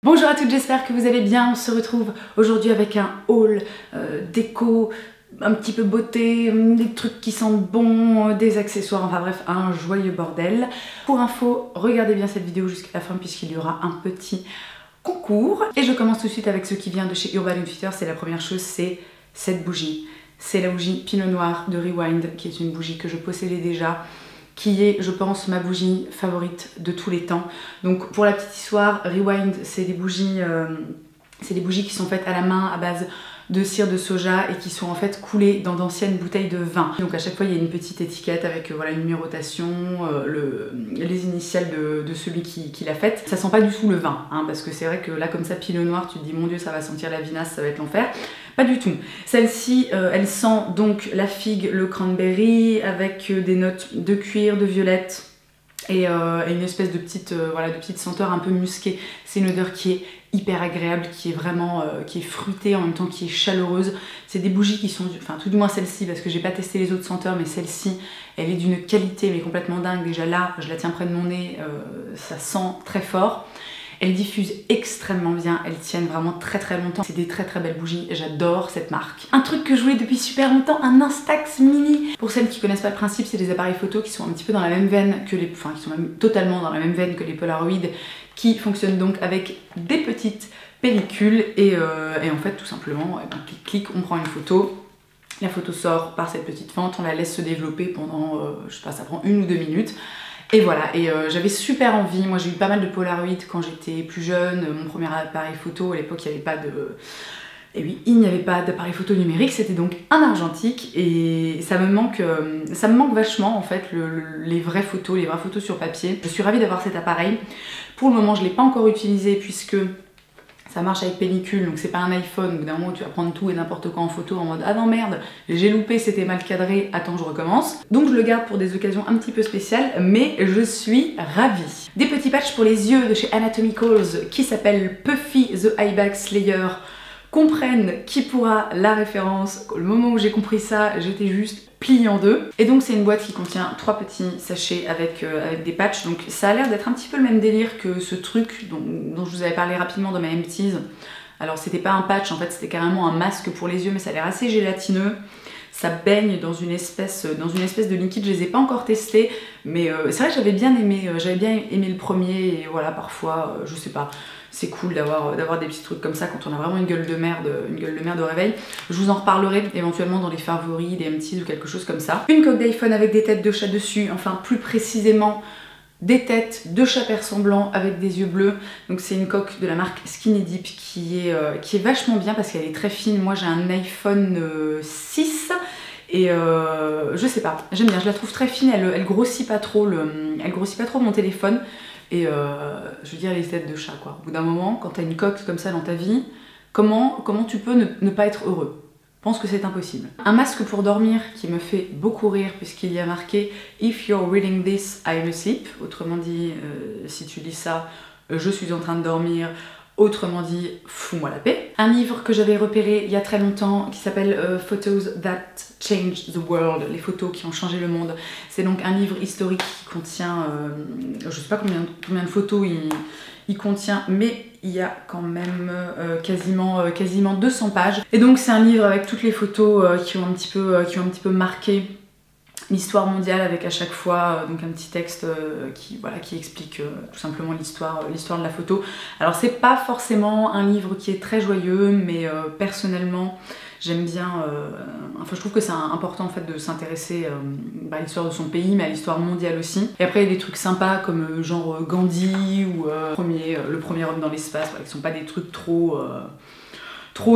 Bonjour à toutes, j'espère que vous allez bien. On se retrouve aujourd'hui avec un haul déco, un petit peu beauté, des trucs qui sentent bon, des accessoires, enfin bref, un joyeux bordel. Pour info, regardez bien cette vidéo jusqu'à la fin puisqu'il y aura un petit concours. Et je commence tout de suite avec ce qui vient de chez Urban Outfitters. C'est la première chose, c'est cette bougie. C'est la bougie Pinot Noir de Rewind, qui est une bougie que je possédais déjà, qui est, je pense, ma bougie favorite de tous les temps. Donc pour la petite histoire, Rewind, c'est des bougies qui sont faites à la main à base de cire de soja et qui sont en fait coulées dans d'anciennes bouteilles de vin. Donc à chaque fois il y a une petite étiquette avec voilà, une numérotation, les initiales de celui qui l'a faite. Ça sent pas du tout le vin, hein, parce que c'est vrai que là comme ça, Pinot Noir, tu te dis mon dieu ça va sentir la vinasse, ça va être l'enfer. Pas du tout. Celle-ci, elle sent donc la figue, le cranberry, avec des notes de cuir, de violette et une espèce de petite, voilà, de petite senteur un peu musquée. C'est une odeur qui est hyper agréable, qui est vraiment qui est fruitée en même temps qui est chaleureuse. C'est des bougies qui sont, enfin tout du moins celle-ci, parce que j'ai pas testé les autres senteurs, mais celle-ci, elle est d'une qualité mais complètement dingue. Déjà là, je la tiens près de mon nez, ça sent très fort. Elles diffusent extrêmement bien, elles tiennent vraiment très très longtemps. C'est des très très belles bougies, j'adore cette marque. Un truc que je voulais depuis super longtemps, un Instax Mini. Pour celles qui connaissent pas le principe, c'est des appareils photo qui sont un petit peu dans la même veine que les... Enfin, qui sont même totalement dans la même veine que les Polaroid, qui fonctionnent donc avec des petites pellicules et en fait tout simplement, clic clic, on prend une photo. La photo sort par cette petite fente, on la laisse se développer pendant, je sais pas, ça prend 1 ou 2 minutes. Et voilà, et j'avais super envie, moi j'ai eu pas mal de Polaroid quand j'étais plus jeune, mon premier appareil photo, à l'époque il n'y avait pas de... Et oui, il n'y avait pas d'appareil photo numérique, c'était donc un argentique et ça me manque vachement en fait, les vraies photos sur papier. Je suis ravie d'avoir cet appareil. Pour le moment je ne l'ai pas encore utilisé puisque ça marche avec pellicule, donc c'est pas un iPhone, au bout d'un moment tu vas prendre tout et n'importe quoi en photo en mode ah non merde, j'ai loupé, c'était mal cadré, attends je recommence. Donc je le garde pour des occasions un petit peu spéciales, mais je suis ravie. Des petits patchs pour les yeux de chez Anatomicals qui s'appellent Puffy the Eye Bag Slayer. Comprenne qui pourra la référence. Au moment où j'ai compris ça, j'étais juste pliée en deux. Et donc c'est une boîte qui contient 3 petits sachets avec des patchs. Donc ça a l'air d'être un petit peu le même délire que ce truc dont je vous avais parlé rapidement dans ma empties. Alors c'était pas un patch, en fait c'était carrément un masque pour les yeux, mais ça a l'air assez gélatineux. Ça baigne dans une espèce de liquide, je les ai pas encore testés, mais c'est vrai que j'avais bien aimé le premier, et voilà, parfois, je sais pas, c'est cool d'avoir des petits trucs comme ça quand on a vraiment une gueule de merde au réveil. Je vous en reparlerai éventuellement dans les favoris, des empties ou quelque chose comme ça. Une coque d'iPhone avec des têtes de chat dessus, enfin plus précisément des têtes de chat persan blanc avec des yeux bleus. Donc c'est une coque de la marque Skinny Dip qui est vachement bien parce qu'elle est très fine. Moi j'ai un iPhone 6 et je sais pas, j'aime bien, je la trouve très fine, elle grossit pas trop mon téléphone et je veux dire les têtes de chat quoi. Au bout d'un moment, quand t'as une coque comme ça dans ta vie, comment tu peux ne pas être heureux? Je pense que c'est impossible. Un masque pour dormir qui me fait beaucoup rire puisqu'il y a marqué If you're reading this, I'm asleep. Autrement dit, si tu lis ça, je suis en train de dormir. Autrement dit, fous-moi la paix. Un livre que j'avais repéré il y a très longtemps qui s'appelle Photos That Changed the World, les photos qui ont changé le monde. C'est donc un livre historique qui contient, je sais pas combien de photos il contient, mais il y a quand même quasiment 200 pages. Et donc c'est un livre avec toutes les photos qui ont un petit peu marqué l'histoire mondiale, avec à chaque fois donc un petit texte qui explique tout simplement l'histoire de la photo. Alors c'est pas forcément un livre qui est très joyeux, mais personnellement j'aime bien, enfin je trouve que c'est important en fait de s'intéresser à l'histoire de son pays, mais à l'histoire mondiale aussi. Et après il y a des trucs sympas comme genre Gandhi ou le premier homme dans l'espace, voilà, qui sont pas des trucs trop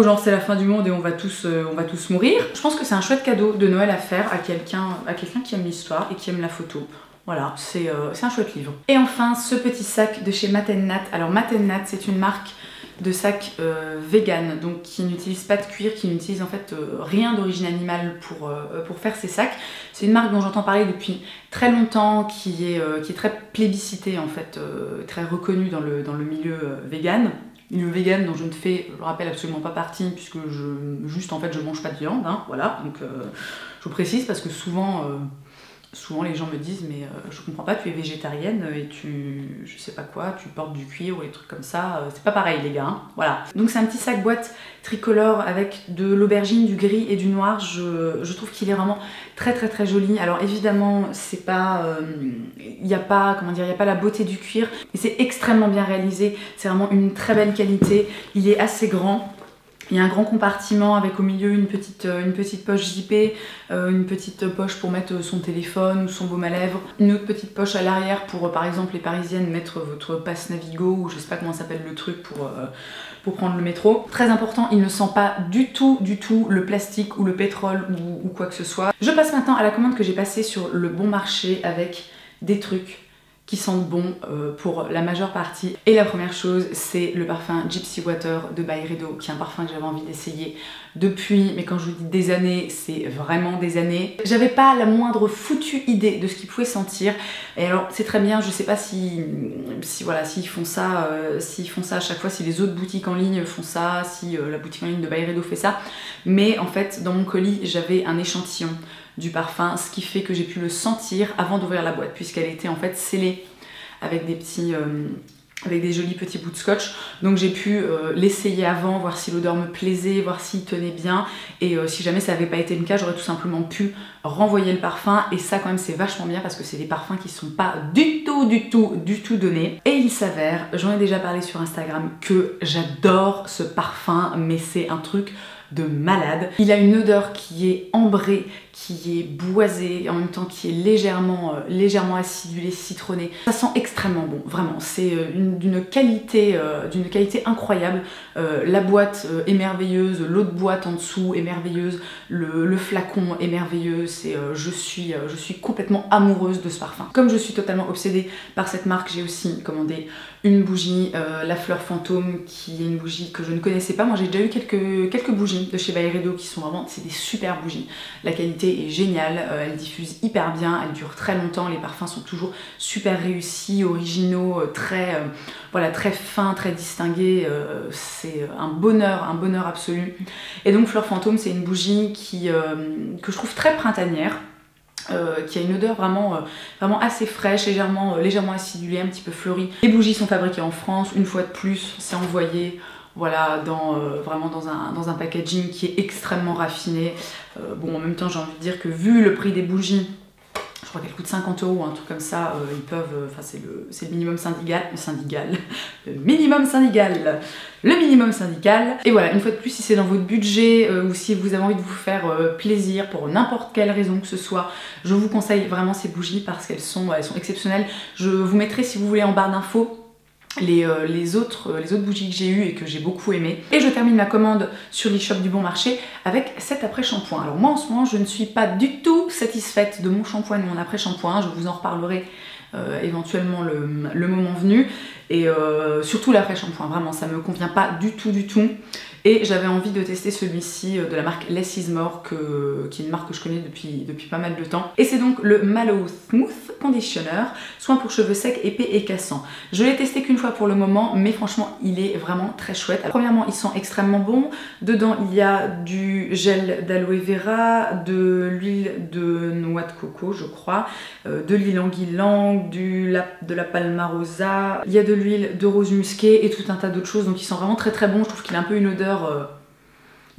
genre c'est la fin du monde et on va tous mourir. Je pense que c'est un chouette cadeau de Noël à faire à quelqu'un qui aime l'histoire et qui aime la photo. Voilà, c'est un chouette livre. Et enfin, ce petit sac de chez Matt & Nat. Alors Matt & Nat, c'est une marque de sac vegan, donc qui n'utilise pas de cuir, qui n'utilise en fait rien d'origine animale pour faire ses sacs. C'est une marque dont j'entends parler depuis très longtemps, qui est très plébiscitée en fait, très reconnue dans le milieu vegan. Le vegan dont je ne fais, je le rappelle, absolument pas partie puisque je mange pas de viande, hein, voilà, donc je vous précise parce que souvent souvent les gens me disent mais je comprends pas, tu es végétarienne et je sais pas quoi, tu portes du cuir ou des trucs comme ça, c'est pas pareil les gars, hein. Voilà. Donc c'est un petit sac boîte tricolore avec de l'aubergine, du gris et du noir, je trouve qu'il est vraiment très très très joli. Alors évidemment c'est pas, il n'y a pas, comment dire, il n'y a pas la beauté du cuir, mais c'est extrêmement bien réalisé, c'est vraiment une très belle qualité, il est assez grand. Il y a un grand compartiment avec au milieu une petite poche zippée, une petite poche pour mettre son téléphone ou son baume à lèvres, une autre petite poche à l'arrière pour par exemple les parisiennes mettre votre passe Navigo ou je sais pas comment s'appelle le truc pour prendre le métro. Très important, il ne sent pas du tout le plastique ou le pétrole ou quoi que ce soit. Je passe maintenant à la commande que j'ai passée sur le bon marché avec des trucs qui sentent bon pour la majeure partie. Et la première chose, c'est le parfum Gypsy Water de Byredo, qui est un parfum que j'avais envie d'essayer depuis, mais quand je vous dis des années, c'est vraiment des années. J'avais pas la moindre foutue idée de ce qu'il pouvait sentir. Et alors c'est très bien, je sais pas si voilà, s'ils font ça à chaque fois, si les autres boutiques en ligne font ça, si la boutique en ligne de Byredo fait ça. Mais en fait, dans mon colis, j'avais un échantillon du parfum, ce qui fait que j'ai pu le sentir avant d'ouvrir la boîte, puisqu'elle était en fait scellée avec des petits avec des jolis petits bouts de scotch. Donc j'ai pu l'essayer avant, voir si l'odeur me plaisait, voir s'il tenait bien. Et si jamais ça n'avait pas été le cas, j'aurais tout simplement pu renvoyer le parfum. Et ça quand même c'est vachement bien parce que c'est des parfums qui sont pas du tout donnés. Et il s'avère, j'en ai déjà parlé sur Instagram, que j'adore ce parfum, mais c'est un truc de malade. Il a une odeur qui est ambrée, qui est boisée, en même temps qui est légèrement acidulée, citronnée. Ça sent extrêmement bon, vraiment. C'est d'une qualité incroyable. La boîte est merveilleuse, l'autre boîte en dessous est merveilleuse, le flacon est merveilleux. Je suis complètement amoureuse de ce parfum. Comme je suis totalement obsédée par cette marque, j'ai aussi commandé une bougie, la Fleur Fantôme, qui est une bougie que je ne connaissais pas. Moi j'ai déjà eu quelques bougies de chez Byredo qui sont vraiment, c'est des super bougies. La qualité est géniale, elle diffuse hyper bien, elle dure très longtemps, les parfums sont toujours super réussis, originaux, voilà, très fins, très distingués, c'est un bonheur absolu. Et donc Fleur Fantôme, c'est une bougie que je trouve très printanière. Qui a une odeur vraiment assez fraîche, légèrement acidulée, un petit peu fleurie. Les bougies sont fabriquées en France, une fois de plus, c'est envoyé voilà, vraiment dans un packaging qui est extrêmement raffiné. Bon, en même temps, j'ai envie de dire que vu le prix des bougies, je crois qu'elle coûte 50 €, un truc comme ça, ils peuvent, enfin c'est le minimum syndical, le minimum syndical. Et voilà, une fois de plus, si c'est dans votre budget ou si vous avez envie de vous faire plaisir pour n'importe quelle raison que ce soit, je vous conseille vraiment ces bougies parce qu'elles sont exceptionnelles. Je vous mettrai, si vous voulez, en barre d'infos les autres bougies que j'ai eues et que j'ai beaucoup aimées. Et je termine ma commande sur l'e-shop du Bon Marché avec cet après-shampoing. Alors moi en ce moment je ne suis pas du tout satisfaite de mon shampoing et de mon après-shampoing, je vous en reparlerai éventuellement le moment venu. Et surtout l'après-shampoing, vraiment ça me convient pas du tout. Et j'avais envie de tester celui-ci de la marque Less is More, qui est une marque que je connais depuis pas mal de temps. Et c'est donc le Mallow Smooth Conditioner, soin pour cheveux secs, épais et cassants. Je l'ai testé qu'une fois pour le moment, mais franchement il est vraiment très chouette. Alors, premièrement, il sent extrêmement bon. Dedans il y a du gel d'aloe vera, de l'huile de noix de coco je crois, de l'ylang-ylang, de la palmarosa, il y a de l'huile de rose musquée et tout un tas d'autres choses. Donc il sent vraiment très bon. Je trouve qu'il a un peu une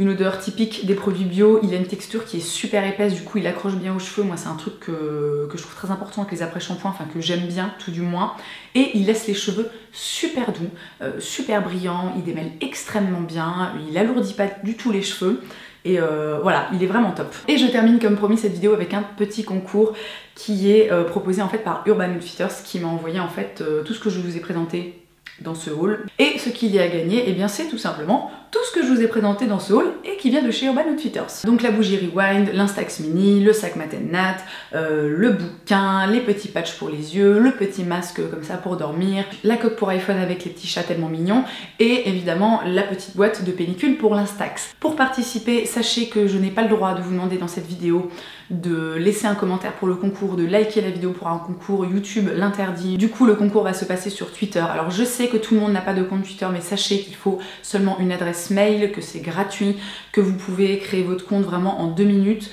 odeur typique des produits bio. Il a une texture qui est super épaisse, du coup il accroche bien aux cheveux. Moi c'est un truc que je trouve très important avec les après-shampoings, enfin que j'aime bien tout du moins. Et il laisse les cheveux super doux, super brillants, il démêle extrêmement bien, il alourdit pas du tout les cheveux. Et voilà, il est vraiment top. Et je termine comme promis cette vidéo avec un petit concours qui est proposé en fait par Urban Outfitters, qui m'a envoyé en fait tout ce que je vous ai présenté dans ce haul. Et ce qu'il y a à gagner, eh bien c'est tout simplement tout ce que je vous ai présenté dans ce haul et qui vient de chez Urban Outfitters. Donc la bougie Rewind, l'Instax Mini, le sac Mat & Nat, le bouquin, les petits patchs pour les yeux, le petit masque comme ça pour dormir, la coque pour iPhone avec les petits chats tellement mignons et évidemment la petite boîte de pellicule pour l'Instax. Pour participer, sachez que je n'ai pas le droit de vous demander dans cette vidéo de laisser un commentaire pour le concours, de liker la vidéo pour un concours, YouTube l'interdit. Du coup le concours va se passer sur Twitter. Alors je sais que tout le monde n'a pas de compte Twitter, mais sachez qu'il faut seulement une adresse mail mail, que c'est gratuit, que vous pouvez créer votre compte vraiment en 2 minutes.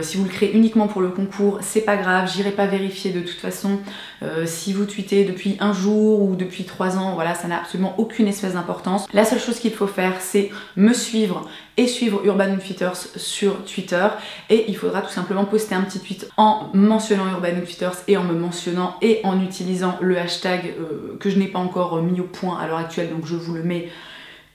Si vous le créez uniquement pour le concours, c'est pas grave, j'irai pas vérifier de toute façon. Si vous tweetez depuis un jour ou depuis 3 ans, voilà, ça n'a absolument aucune espèce d'importance. La seule chose qu'il faut faire, c'est me suivre et suivre Urban Outfitters sur Twitter, et il faudra tout simplement poster un petit tweet en mentionnant Urban Outfitters et en me mentionnant et en utilisant le hashtag que je n'ai pas encore mis au point à l'heure actuelle, donc je vous le mets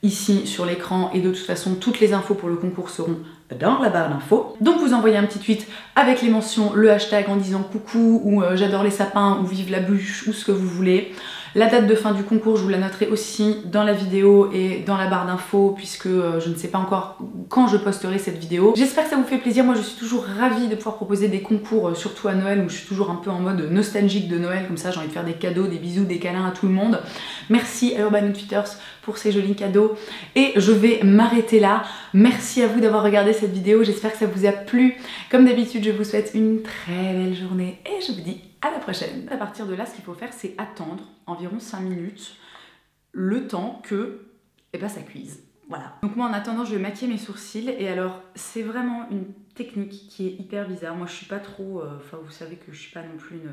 ici sur l'écran, et de toute façon toutes les infos pour le concours seront dans la barre d'infos. Donc vous envoyez un petit tweet avec les mentions, le hashtag en disant coucou ou j'adore les sapins ou vive la bûche ou ce que vous voulez. La date de fin du concours, je vous la noterai aussi dans la vidéo et dans la barre d'infos, puisque je ne sais pas encore quand je posterai cette vidéo. J'espère que ça vous fait plaisir. Moi je suis toujours ravie de pouvoir proposer des concours, surtout à Noël, où je suis toujours un peu en mode nostalgique de Noël, comme ça j'ai envie de faire des cadeaux, des bisous, des câlins à tout le monde. Merci à Urban Outfitters pour ces jolis cadeaux, et je vais m'arrêter là. Merci à vous d'avoir regardé cette vidéo, j'espère que ça vous a plu. Comme d'habitude, je vous souhaite une très belle journée et je vous dis à la prochaine. À partir de là, ce qu'il faut faire, c'est attendre environ 5 minutes, le temps que ça cuise. Voilà. Donc moi, en attendant, je vais maquiller mes sourcils, et alors c'est vraiment une technique qui est hyper bizarre. Moi je suis pas trop, enfin vous savez que je suis pas non plus une